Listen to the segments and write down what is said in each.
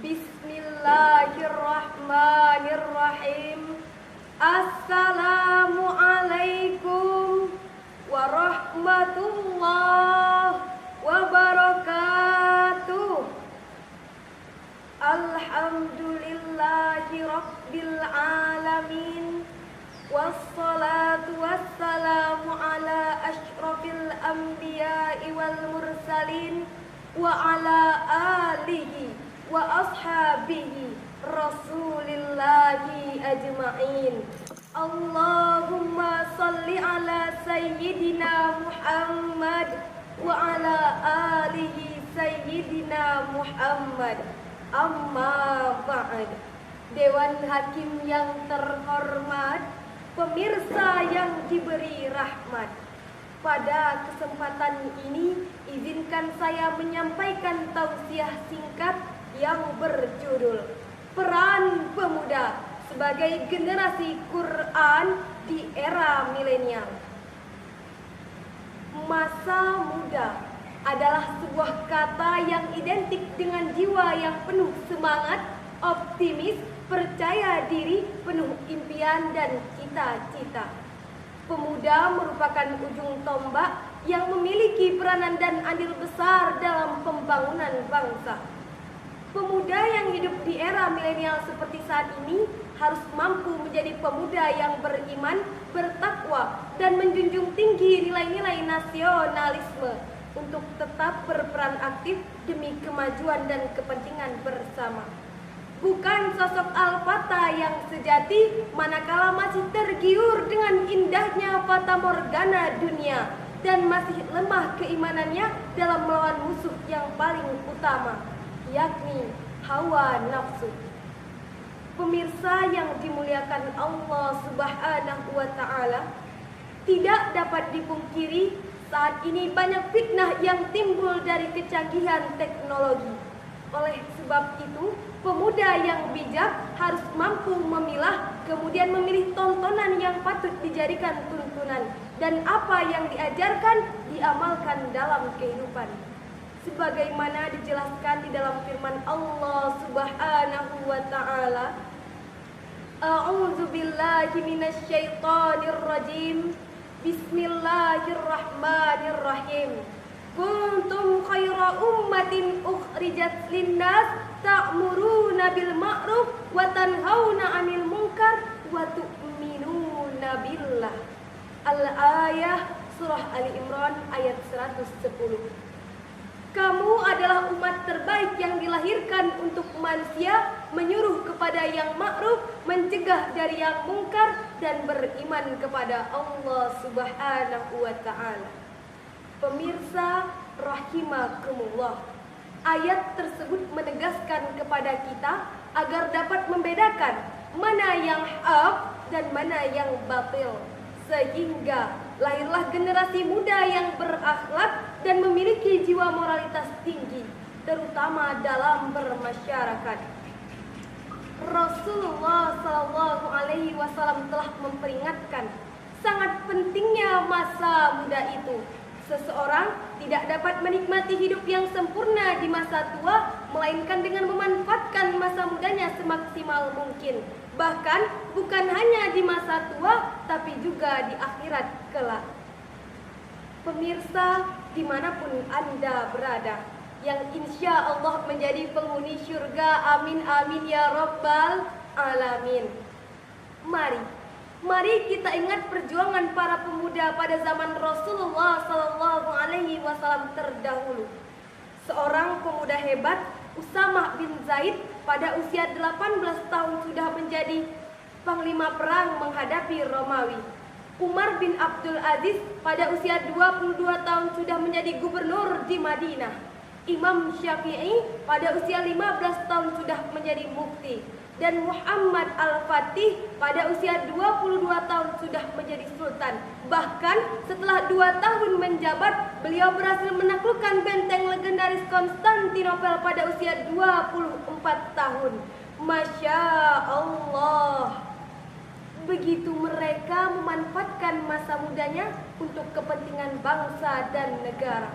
Bismillahirrahmanirrahim. Assalamualaikum warahmatullahi wabarakatuh. Alhamdulillahi rabbil alamin. Wassalatu wassalamu ala asyrafil anbiya'i wal mursalin wa ala alihi wa ashabihi rasulillahi ajma'in. Allahumma salli ala sayyidina Muhammad wa ala alihi sayyidina Muhammad. Amma ba'd. Dewan Hakim yang terhormat, pemirsa yang diberi rahmat, pada kesempatan ini izinkan saya menyampaikan tausiah singkat yang berjudul Peran Pemuda sebagai Generasi Quran di Era Milenial. Masa muda adalah sebuah kata yang identik dengan jiwa yang penuh semangat, optimis, percaya diri, penuh impian dan cita-cita. Pemuda merupakan ujung tombak yang memiliki peranan dan andil besar dalam pembangunan bangsa. Pemuda yang hidup di era milenial seperti saat ini harus mampu menjadi pemuda yang beriman, bertakwa, dan menjunjung tinggi nilai-nilai nasionalisme untuk tetap berperan aktif demi kemajuan dan kepentingan bersama. Bukan sosok Al-Fata yang sejati manakala masih tergiur dengan indahnya fata morgana dunia dan masih lemah keimanannya dalam melawan musuh yang paling utama, yakni hawa nafsu. Pemirsa yang dimuliakan Allah Subhanahu wa Ta'ala, tidak dapat dipungkiri saat ini banyak fitnah yang timbul dari kecanggihan teknologi. Oleh sebab itu, pemuda yang bijak harus mampu memilah, kemudian memilih tontonan yang patut dijadikan tuntunan, dan apa yang diajarkan diamalkan dalam kehidupan. Sebagaimana dijelaskan di dalam firman Allah Subhanahu wa Ta'ala, A'udzu billahi minasyaitonir rajim. Bismillahirrahmanirrahim. Kuntum khaira ummatin ukhrijat linnas ta'muruna bil ma'ruf wa tanhauna 'anil munkar wa tu'minuna billah. Al-ayah surah Ali Imran ayat 110. Kamu adalah umat terbaik yang dilahirkan untuk manusia, menyuruh kepada yang ma'ruf, mencegah dari yang mungkar, dan beriman kepada Allah Subhanahu wa Ta'ala. Pemirsa rahimakumullah, ayat tersebut menegaskan kepada kita agar dapat membedakan mana yang hak dan mana yang batil, sehingga lahirlah generasi muda yang berakhlak dan memiliki jiwa moralitas tinggi, terutama dalam bermasyarakat. Rasulullah Shallallahu Alaihi Wasallam telah memperingatkan sangat pentingnya masa muda itu. Seseorang tidak dapat menikmati hidup yang sempurna di masa tua, melainkan dengan memanfaatkan masa mudanya semaksimal mungkin. Bahkan bukan hanya di masa tua, tapi juga di akhirat kelak. Pemirsa, dimanapun Anda berada, yang insya Allah menjadi penghuni syurga, amin amin ya rabbal alamin. Mari kita ingat perjuangan para pemuda pada zaman Rasulullah Sallallahu Alaihi Wasallam terdahulu. Seorang pemuda hebat, Usamah bin Zaid, pada usia 18 tahun sudah menjadi panglima perang menghadapi Romawi. Umar bin Abdul Aziz pada usia 22 tahun sudah menjadi gubernur di Madinah. Imam Syafi'i pada usia 15 tahun sudah menjadi mufti. Dan Muhammad Al-Fatih pada usia 22 tahun sudah menjadi sultan. Bahkan setelah 2 tahun menjabat, beliau berhasil menaklukkan benteng legendaris Konstantinopel pada usia 24 tahun. Masya Allah. Begitu mereka memanfaatkan masa mudanya untuk kepentingan bangsa dan negara.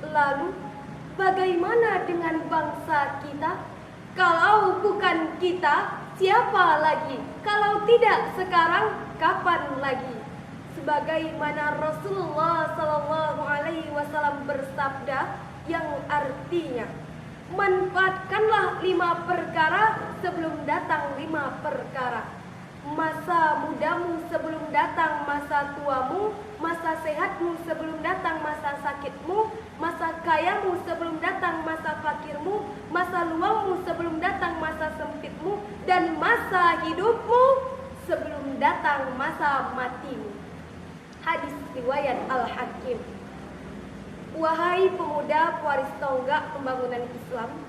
Lalu, bagaimana dengan bangsa kita? Kalau bukan kita, siapa lagi? Kalau tidak sekarang, kapan lagi? Sebagaimana Rasulullah Shallallahu Alaihi Wasallam bersabda yang artinya, manfaatkanlah 5 perkara sebelum datang 5 perkara. Masa mudamu sebelum datang masa tuamu, masa sehatmu sebelum datang masa sakitmu, masa kayamu sebelum datang masa fakirmu, masa luangmu sebelum datang masa sempitmu, dan masa hidupmu sebelum datang masa matimu. Hadis riwayat Al-Hakim. Wahai pemuda pewaris tonggak pembangunan Islam,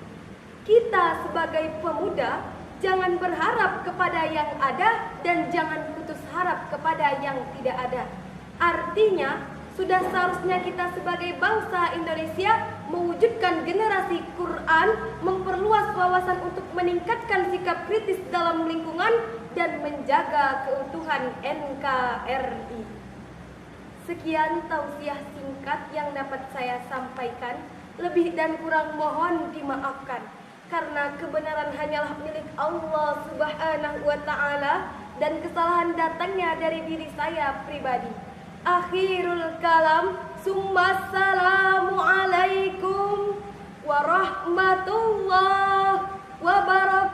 kita sebagai pemuda jangan berharap kepada yang ada dan jangan putus harap kepada yang tidak ada. Artinya, sudah seharusnya kita sebagai bangsa Indonesia mewujudkan generasi Quran, memperluas wawasan untuk meningkatkan sikap kritis dalam lingkungan dan menjaga keutuhan NKRI. Sekian tausiah singkat yang dapat saya sampaikan. Lebih dan kurang mohon dimaafkan, karena kebenaran hanyalah milik Allah Subhanahu wa Ta'ala dan kesalahan datangnya dari diri saya pribadi. Akhirul kalam, Assalamualaikum warahmatullahi wabarakatuh.